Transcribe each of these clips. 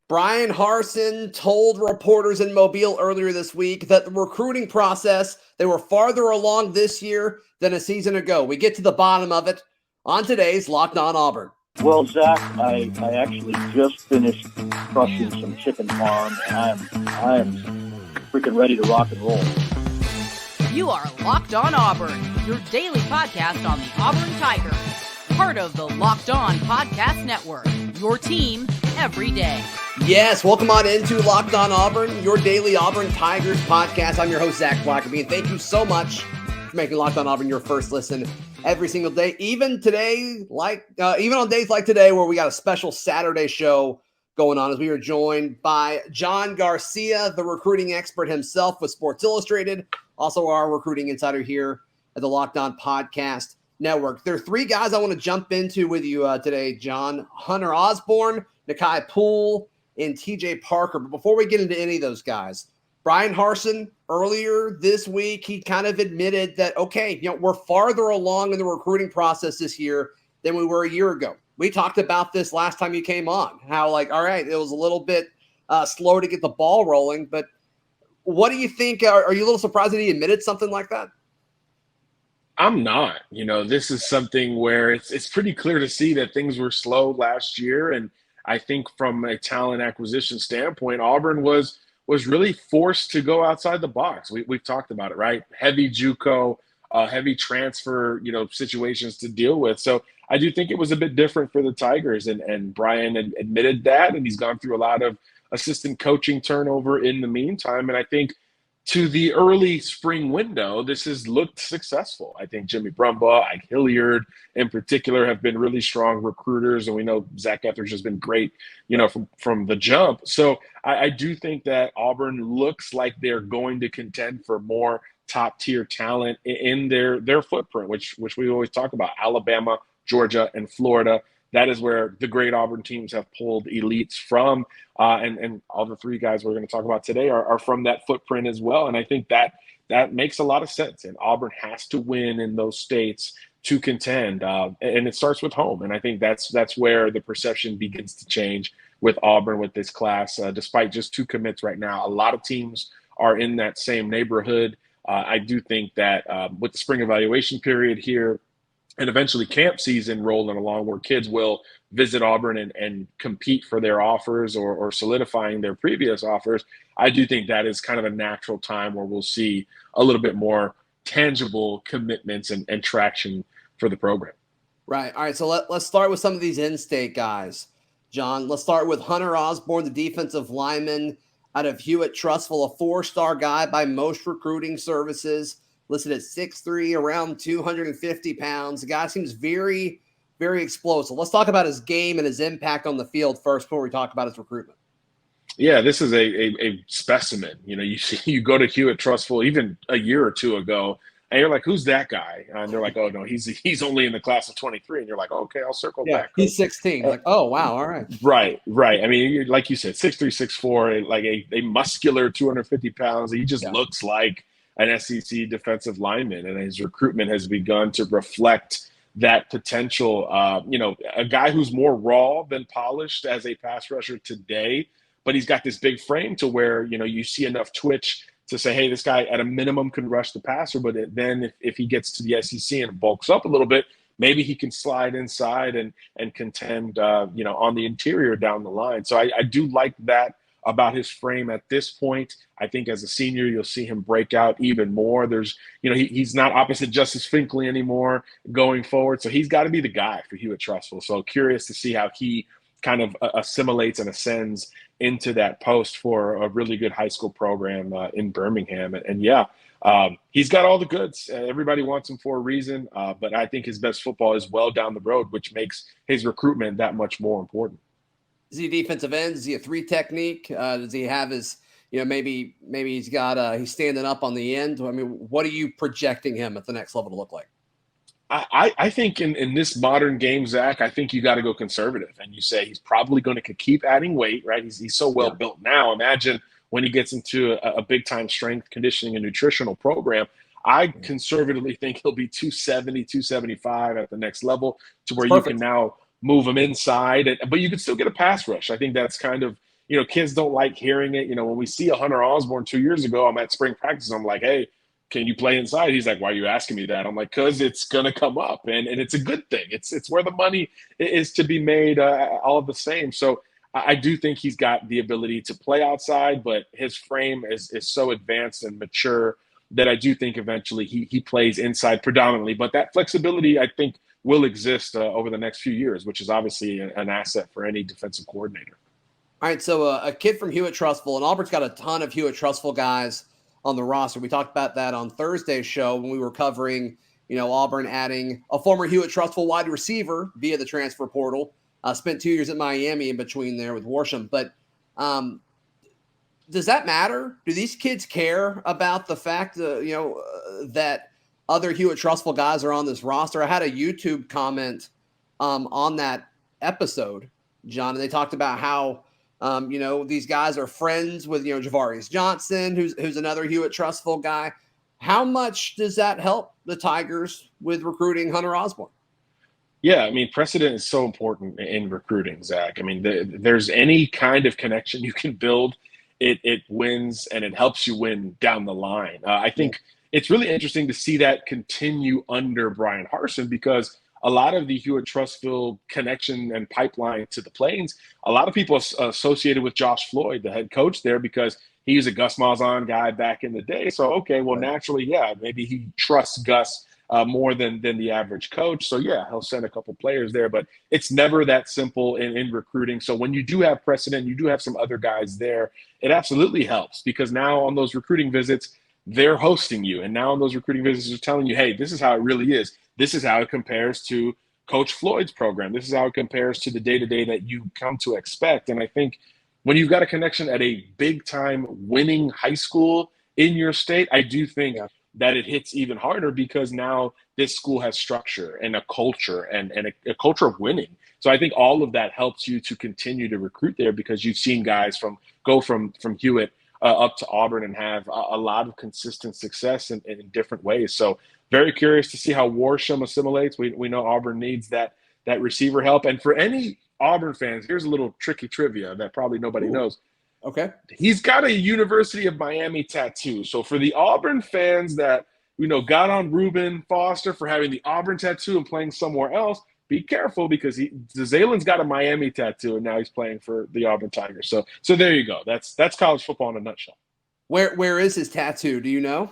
Bryan Harsin told reporters in Mobile earlier this week that the recruiting process, they were farther along this year than a season ago. We get to the bottom of it on today's Locked On Auburn. Well, Zach, I actually just finished crushing some chicken farm, and I am freaking ready to rock and roll. You are Locked On Auburn, your daily podcast on the Auburn Tigers. Part of the Locked On Podcast Network, your team every day. Yes, welcome on into Locked On Auburn, your daily Auburn Tigers podcast. I'm your host, Zac Blackerby, and thank you so much for making Locked On Auburn your first listen every single day. Even today, even on days like today, where we got a special Saturday show going on, as we are joined by John Garcia, the recruiting expert himself with Sports Illustrated, also our recruiting insider here at the Locked On Podcast Network. There are three guys I want to jump into with you today, John: Hunter Osborne, Nakai Poole, and TJ Parker. But before we get into any of those guys, Bryan Harsin, earlier this week, he kind of admitted that, okay, we're farther along in the recruiting process this year than we were a year ago. We talked about this last time you came on, how all right, it was a little bit slow to get the ball rolling. But what do you think? Are you a little surprised that he admitted something like that? I'm not. This is something where it's pretty clear to see that things were slow last year. And I think from a talent acquisition standpoint, Auburn was really forced to go outside the box. We've talked about it, right? Heavy JUCO, heavy transfer, situations to deal with. So I do think it was a bit different for the Tigers, and Bryan admitted that, and he's gone through a lot of assistant coaching turnover in the meantime. And I think to the early spring window, this has looked successful. I think Jimmy Brumbaugh, Ike Hilliard in particular have been really strong recruiters, and we know Zach Etheridge has been great, from the jump. So I do think that Auburn looks like they're going to contend for more top-tier talent in their footprint, which we always talk about: Alabama, Georgia, and Florida. That is where the great Auburn teams have pulled elites from. And all the three guys we're going to talk about today are from that footprint as well. And I think that makes a lot of sense. And Auburn has to win in those states to contend. And it starts with home. And I think that's where the perception begins to change with Auburn with this class. Despite just two commits right now, a lot of teams are in that same neighborhood. I do think that with the spring evaluation period here, and eventually camp season rolling along, where kids will visit Auburn and compete for their offers or solidifying their previous offers, I do think that is kind of a natural time where we'll see a little bit more tangible commitments and traction for the program. Right. All right. So let's start with some of these in-state guys, John. Let's start with Hunter Osborne, the defensive lineman out of Hewitt-Trussville, a four-star guy by most recruiting services, listed at 6'3", around 250 pounds. The guy seems very, very explosive. Let's talk about his game and his impact on the field first before we talk about his recruitment. Yeah, this is a specimen. You go to Hewitt-Trussville even a year or two ago, and you're like, who's that guy? And they're like, oh, no, he's only in the class of 23. And you're like, okay, I'll circle back. He's 16. Like, oh, wow, all right. Right. I mean, like you said, 6'3", 6'4", like a muscular 250 pounds. He just looks like an SEC defensive lineman, and his recruitment has begun to reflect that potential. A guy who's more raw than polished as a pass rusher today, but he's got this big frame to where, you see enough twitch to say, hey, this guy at a minimum can rush the passer, but then if he gets to the SEC and bulks up a little bit, maybe he can slide inside and contend, on the interior down the line. So I do like that about his frame at this point. I think as a senior, you'll see him break out even more. There's, he's not opposite Justice Finkley anymore going forward. So he's got to be the guy for Hewitt-Trussville. So curious to see how he kind of assimilates and ascends into that post for a really good high school program in Birmingham. And he's got all the goods. Everybody wants him for a reason. But I think his best football is well down the road, which makes his recruitment that much more important. Is he a defensive end? Is he a three technique? Does he have his, maybe he's got, he's standing up on the end? I mean, what are you projecting him at the next level to look like? I think in this modern game, Zach, I think you got to go conservative. And you say he's probably going to keep adding weight, right? He's so well built now. Imagine when he gets into a big-time strength conditioning and nutritional program. I conservatively think he'll be 270, 275 at the next level, to where you can now move him inside, but you can still get a pass rush. I think that's kind of kids don't like hearing it. When we see a Hunter Osborne 2 years ago, I'm at spring practice. I'm like, hey, can you play inside? He's like, why are you asking me that? I'm like, because it's going to come up, and it's a good thing. It's where the money is to be made, all the same. So I do think he's got the ability to play outside, but his frame is so advanced and mature that I do think eventually he plays inside predominantly. But that flexibility, I think, will exist over the next few years, which is obviously an asset for any defensive coordinator. All right, so a kid from Hewitt-Trussville, and Auburn's got a ton of Hewitt-Trussville guys on the roster. We talked about that on Thursday's show when we were covering, Auburn adding a former Hewitt-Trussville wide receiver via the transfer portal. Spent 2 years at Miami in between there with Worsham. But does that matter? Do these kids care about the fact that other Hewitt-Trussville guys are on this roster? I had a YouTube comment on that episode, John, and they talked about how these guys are friends with Javarius Johnson, who's another Hewitt-Trussville guy. How much does that help the Tigers with recruiting Hunter Osborne? Yeah, I mean, precedent is so important in recruiting, Zach. I mean, there's any kind of connection you can build, it wins, and it helps you win down the line. I think it's really interesting to see that continue under Bryan Harsin, because a lot of the Hewitt-Trussville connection and pipeline to the Plains, a lot of people associated with Josh Floyd, the head coach there, because he was a Gus Malzahn guy back in the day. So, okay, well, naturally, yeah, maybe he trusts Gus more than the average coach. So, yeah, he'll send a couple players there. But it's never that simple in recruiting. So when you do have precedent, you do have some other guys there, it absolutely helps, because now on those recruiting visits, they're hosting you. And now on those recruiting visits, they're telling you, hey, this is how it really is. This is how it compares to Coach Floyd's program. This is how it compares to the day-to-day that you come to expect. And I think when you've got a connection at a big-time winning high school in your state, I do think that it hits even harder, because now this school has structure and a culture and a culture of winning. So I think all of that helps you to continue to recruit there, because you've seen guys go from Hewitt up to Auburn and have a lot of consistent success in different ways. So very curious to see how Worsham assimilates. We know Auburn needs that receiver help. And for any Auburn fans, here's a little tricky trivia that probably nobody knows. Okay. He's got a University of Miami tattoo. So for the Auburn fans that, got on Reuben Foster for having the Auburn tattoo and playing somewhere else, be careful, because Zalen's got a Miami tattoo and now he's playing for the Auburn Tigers. So there you go. That's college football in a nutshell. Where is his tattoo? Do you know?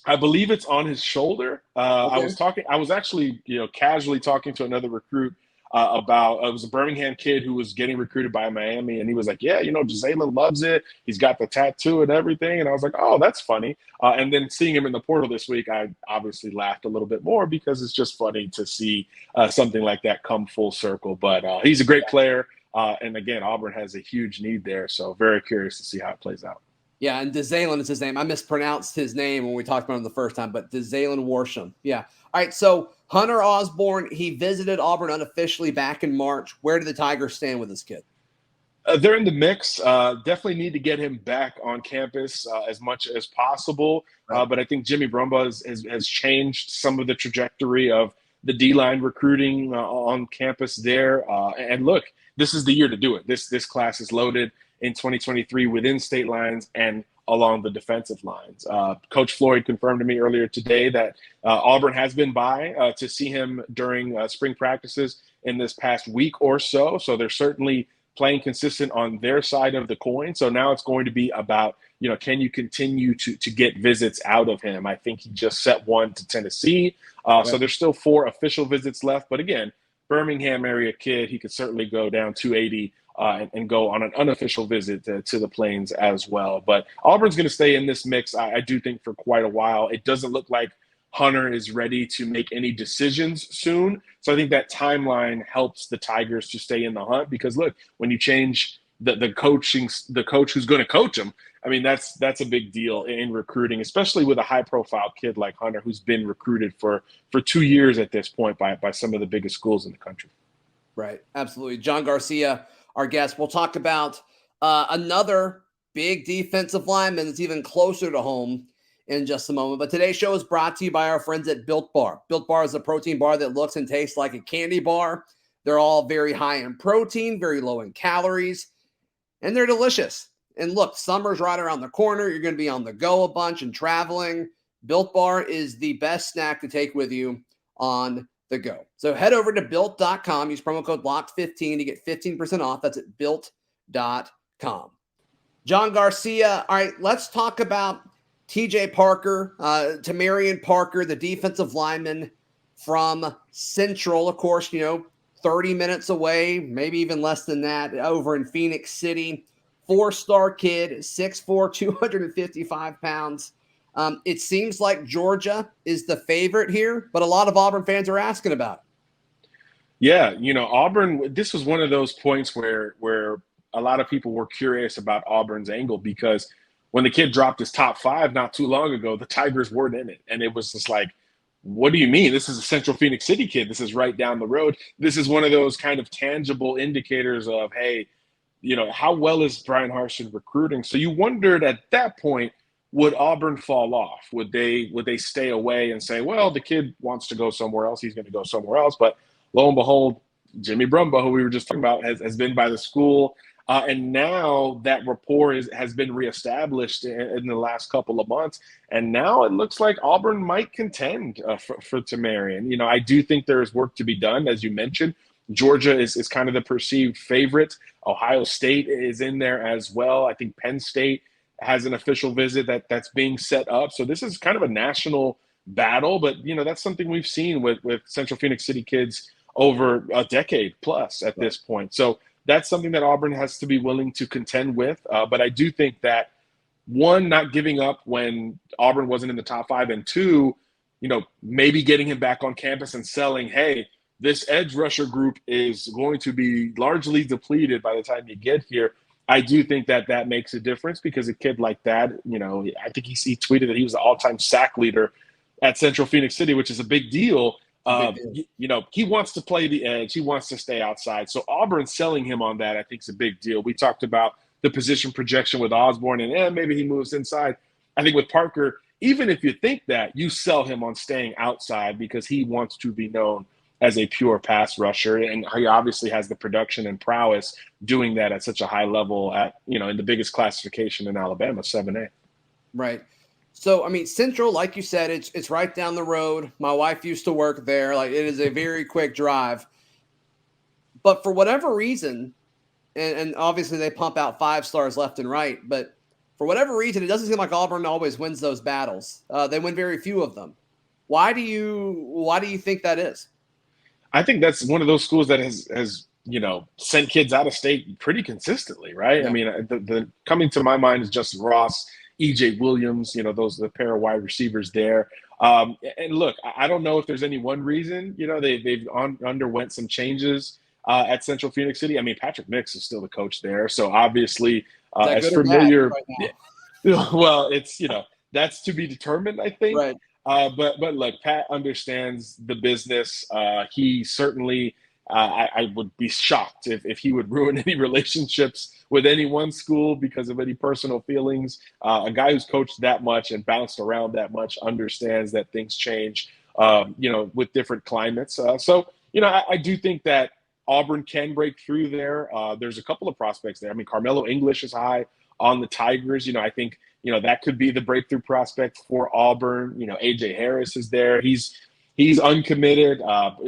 I believe it's on his shoulder. Okay. I was actually, casually talking to another recruit about, it was a Birmingham kid who was getting recruited by Miami. And he was like, yeah, Jalen loves it. He's got the tattoo and everything. And I was like, oh, that's funny. And then seeing him in the portal this week, I obviously laughed a little bit more, because it's just funny to see something like that come full circle. But he's a great player. And again, Auburn has a huge need there. So very curious to see how it plays out. Yeah, and DeZalen is his name. I mispronounced his name when we talked about him the first time, but DeZalen Worsham. Yeah. All right, so Hunter Osborne, he visited Auburn unofficially back in March. Where do the Tigers stand with this kid? They're in the mix. Definitely need to get him back on campus as much as possible. Right. But I think Jimmy Brumbaugh has changed some of the trajectory of the D-line recruiting on campus there. And look, this is the year to do it. This class is loaded in 2023 within state lines and along the defensive lines. Coach Floyd confirmed to me earlier today that Auburn has been by to see him during spring practices in this past week or so. So they're certainly playing consistent on their side of the coin. So now it's going to be about, can you continue to get visits out of him? I think he just set one to Tennessee. So there's still 4 official visits left. But again, Birmingham area kid, he could certainly go down 280 and go on an unofficial visit to the Plains as well. But Auburn's going to stay in this mix, I do think, for quite a while. It doesn't look like Hunter is ready to make any decisions soon. So I think that timeline helps the Tigers to stay in the hunt, because look, when you change the coach who's going to coach him, I mean, that's a big deal in recruiting, especially with a high profile kid like Hunter, who's been recruited for 2 years at this point by some of the biggest schools in the country. Right. Absolutely. John Garcia, our guest. We'll talk about another big defensive lineman that's even closer to home in just a moment. But today's show is brought to you by our friends at Built Bar. Built Bar is a protein bar that looks and tastes like a candy bar. They're all very high in protein, very low in calories. and they're delicious. And look, summer's right around the corner. You're going to be on the go a bunch and traveling. Built Bar is the best snack to take with you on the go. So head over to built.com. Use promo code LOCKED15 to get 15% off. That's at built.com. John Garcia. All right, let's talk about TJ Parker, Tamarian Parker, the defensive lineman from Central. Of course, 30 minutes away, maybe even less than that, over in Phoenix City. 4-star kid, 6'4", 255 pounds. It seems like Georgia is the favorite here, but a lot of Auburn fans are asking about it. Yeah, Auburn, this was one of those points where a lot of people were curious about Auburn's angle, because when the kid dropped his top 5 not too long ago, the Tigers weren't in it. And it was just like, what do you mean? This is a Central Phoenix City kid. This is right down the road. This is one of those kind of tangible indicators of, hey, how well is Bryan Harsin recruiting? So you wondered at that point, would Auburn fall off? Would they stay away and say, well, the kid wants to go somewhere else, he's going to go somewhere else? But lo and behold, Jimmy Brumbaugh, who we were just talking about, has been by the school. And now that rapport has been reestablished in the last couple of months. And now it looks like Auburn might contend for Tamarian. I do think there is work to be done, as you mentioned. Georgia is kind of the perceived favorite. Ohio State is in there as well. I think Penn State has an official visit that's being set up. So this is kind of a national battle, but that's something we've seen with Central Phoenix City kids over a decade plus at this point. So that's something that Auburn has to be willing to contend with. But I do think that, one, not giving up when Auburn wasn't in the top 5, and 2, maybe getting him back on campus and selling, hey, this edge rusher group is going to be largely depleted by the time you get here. I do think that makes a difference, because a kid like that, I think he tweeted that he was the all-time sack leader at Central Phoenix City, which is a big deal. He wants to play the edge. He wants to stay outside. So Auburn selling him on that, I think, is a big deal. We talked about the position projection with Osborne, and maybe he moves inside. I think with Parker, even if you think that, you sell him on staying outside, because he wants to be known as a pure pass rusher, and he obviously has the production and prowess doing that at such a high level at, in the biggest classification in Alabama, 7A. Right. So, Central, like you said, it's right down the road. My wife used to work there. Like, it is a very quick drive. But for whatever reason, and obviously they pump out 5 stars left and right, but for whatever reason, it doesn't seem like Auburn always wins those battles. They win very few of them. Why do you think that is? I think that's one of those schools that has sent kids out of state pretty consistently, right? Yeah. The coming to my mind is Justin Ross, EJ Williams, the pair of wide receivers there. And look, I don't know if there's any one reason. They've underwent some changes at Central Phoenix City. Patrick Mix is still the coach there, so obviously as familiar. Right now? Well, it's that's to be determined, I think. Right. But look, Pat understands the business. He certainly, I would be shocked if he would ruin any relationships with any one school because of any personal feelings. A guy who's coached that much and bounced around that much understands that things change, with different climates. I do think that Auburn can break through there. There's a couple of prospects there. Carmelo English is high on the Tigers. I think, that could be the breakthrough prospect for Auburn. AJ Harris is there. He's uncommitted,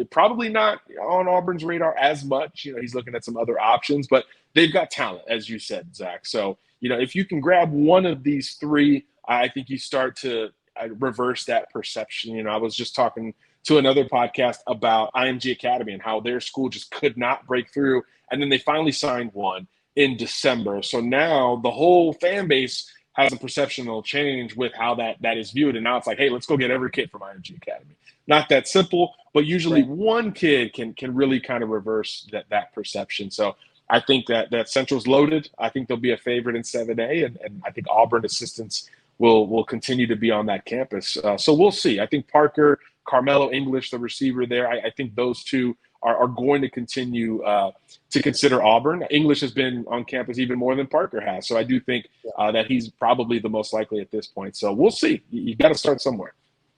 probably not on Auburn's radar as much. He's looking at some other options, but they've got talent, as you said, Zach. So, if you can grab one of these 3, I think you start to reverse that perception. I was just talking to another podcast about IMG Academy and how their school just could not break through. And then they finally signed one in December. So now the whole fan base has a perceptional change with how that is viewed. And now it's like, hey, let's go get every kid from IMG Academy. Not that simple, but usually one kid can really kind of reverse that perception. So I think that Central's loaded. I think they'll be a favorite in 7A, and I think Auburn assistants will continue to be on that campus. So we'll see. I think Parker, Carmelo English, the receiver there, I think those two are going to continue to consider Auburn. English has been on campus even more than Parker has. So I do think that he's probably the most likely at this point. So we'll see. You got to start somewhere.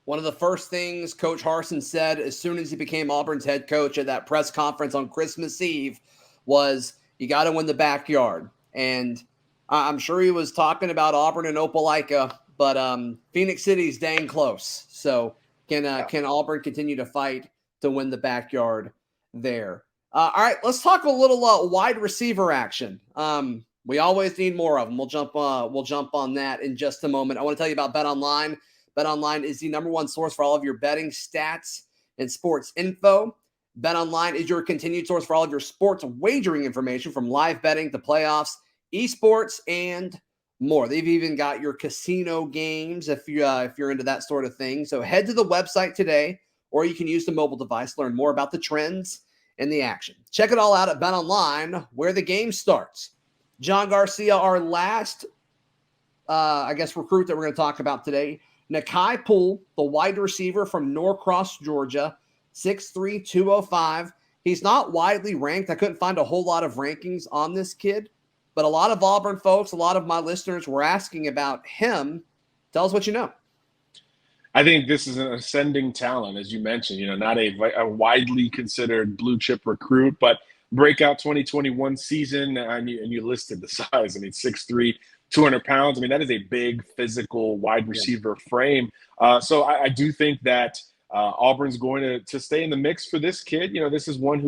One of the first things Coach Harsin said as soon as he became Auburn's head coach at that press conference on Christmas Eve was, you got to win the backyard. And I'm sure he was talking about Auburn and Opelika, but Phoenix City's dang close. So can Auburn continue to fight to win the backyard there? All right, let's talk a little wide receiver action. We always need more of them. We'll jump on that in just a moment. I want to tell you about BetOnline. BetOnline is the number one source for all of your betting stats and sports info. BetOnline is your continued source for all of your sports wagering information, from live betting to playoffs, esports, and more. They've even got your casino games if you're into that sort of thing. So head to the website today, or you can use the mobile device to learn more about the trends and the action. Check it all out at BetOnline, where the game starts. John Garcia, our last, recruit that we're going to talk about today. Nakai Poole, the wide receiver from Norcross, Georgia, 6'3", 205. He's not widely ranked. I couldn't find a whole lot of rankings on this kid, but a lot of Auburn folks, a lot of my listeners were asking about him. Tell us what you know. I think this is an ascending talent, as you mentioned, not a widely considered blue chip recruit, but breakout 2021 season, and you listed the size. I mean, 6'3", 200 pounds. I mean, that is a big physical wide receiver frame. So I do think that Auburn's going to stay in the mix for this kid. This is one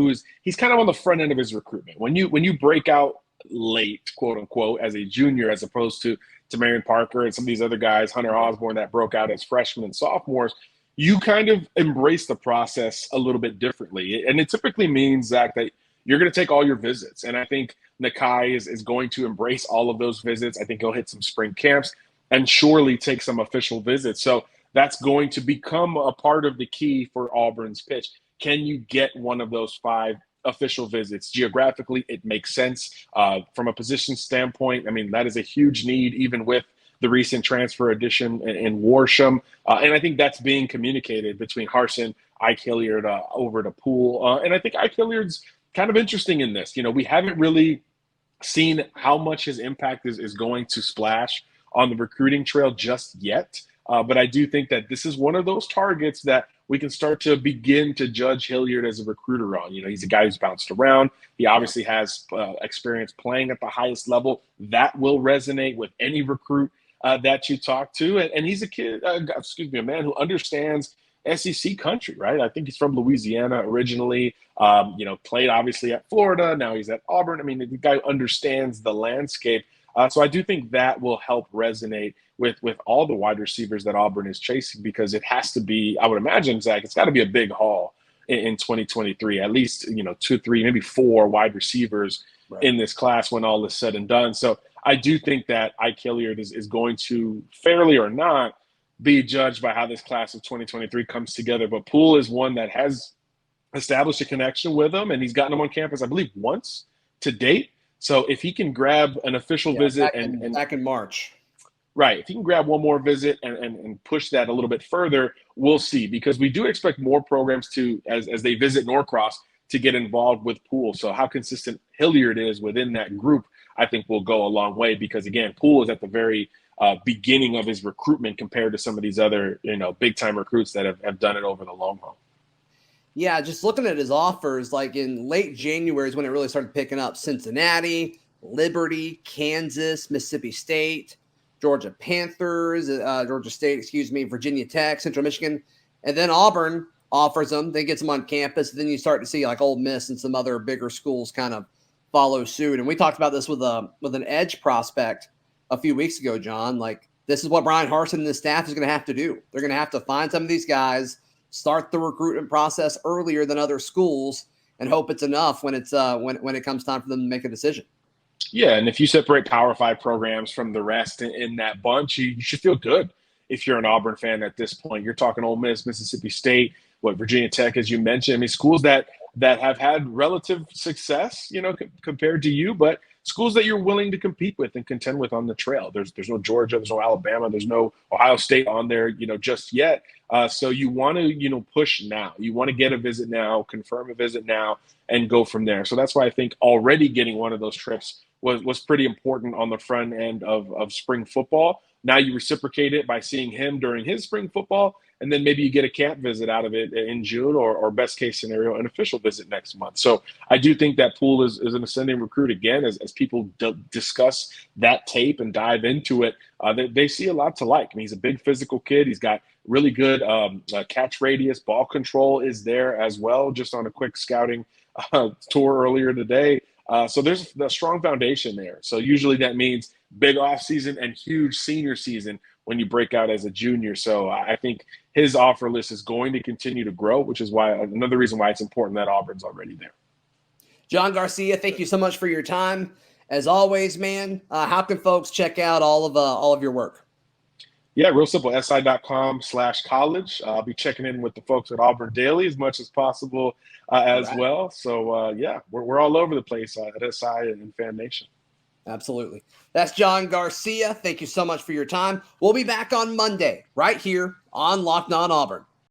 he's kind of on the front end of his recruitment. When you break out late, quote unquote, as a junior, as opposed to Marion Parker and some of these other guys, Hunter Osborne, that broke out as freshmen and sophomores, you kind of embrace the process a little bit differently. And it typically means, Zach, that you're going to take all your visits. And I think Nakai is going to embrace all of those visits. I think he'll hit some spring camps and surely take some official visits. So that's going to become a part of the key for Auburn's pitch. Can you get one of those 5 official visits? Geographically, it makes sense. From a position standpoint, I mean, that is a huge need, even with the recent transfer addition in Worsham. And I think that's being communicated between Harsin, Ike Hilliard over to Poole. And I think Ike Hilliard's kind of interesting in this. We haven't really seen how much his impact is going to splash on the recruiting trail just yet. But I do think that this is one of those targets that we can start to begin to judge Hilliard as a recruiter on. He's a guy who's bounced around. He obviously has experience playing at the highest level. That will resonate with any recruit that you talk to. And he's a man who understands SEC country, right? I think he's from Louisiana originally, played obviously at Florida. Now he's at Auburn. I mean, the guy understands the landscape. So I do think that will help resonate with all the wide receivers that Auburn is chasing, because it has to be, I would imagine, Zach, it's got to be a big haul in 2023, at least, 2, 3, maybe 4 wide receivers in this class when all is said and done. So I do think that Ike Hilliard is going to, fairly or not, be judged by how this class of 2023 comes together. But Poole is one that has established a connection with him, and he's gotten him on campus, I believe, once to date. So if he can grab an official visit back in March. Right. If he can grab one more visit and push that a little bit further, we'll see, because we do expect more programs to, as they visit Norcross, to get involved with Poole. So how consistent Hilliard is within that group, I think will go a long way, because, again, Poole is at the very beginning of his recruitment compared to some of these other, big-time recruits that have done it over the long haul. Yeah, just looking at his offers, like in late January is when it really started picking up. Cincinnati, Liberty, Kansas, Mississippi State, Georgia Panthers, Georgia State, Virginia Tech, Central Michigan. And then Auburn offers them. They get them on campus. And then you start to see like Ole Miss and some other bigger schools kind of follow suit. And we talked about this with an edge prospect a few weeks ago, John. Like, this is what Bryan Harsin and the staff is going to have to do. They're going to have to find some of these guys, start the recruitment process earlier than other schools, and hope it's enough when it's when it comes time for them to make a decision. Yeah, and if you separate Power 5 programs from the rest in that bunch, you should feel good if you're an Auburn fan at this point. You're talking Ole Miss, Mississippi State, Virginia Tech, as you mentioned. I mean, schools that have had relative success, compared to you, but schools that you're willing to compete with and contend with on the trail. There's no Georgia, there's no Alabama, there's no Ohio State on there, just yet. So you want to, push now. You want to get a visit now, confirm a visit now, and go from there. So that's why I think already getting one of those trips was pretty important on the front end of spring football. Now you reciprocate it by seeing him during his spring football, and then maybe you get a camp visit out of it in June, or best case scenario, an official visit next month. So I do think that Poole is an ascending recruit again, as people discuss that tape and dive into it. They see a lot to like. I mean, he's a big physical kid. He's got really good catch radius. Ball control is there as well, just on a quick scouting tour earlier today. So there's a strong foundation there. So usually that means big offseason and huge senior season when you break out as a junior. So I think his offer list is going to continue to grow, which is why another reason why it's important that Auburn's already there. John Garcia, thank you so much for your time. As always, man, how can folks check out all of your work? Yeah, real simple, si.com/college. I'll be checking in with the folks at Auburn Daily as much as possible as well. So, we're all over the place at SI and Fan Nation. Absolutely. That's John Garcia. Thank you so much for your time. We'll be back on Monday right here on Locked On Auburn.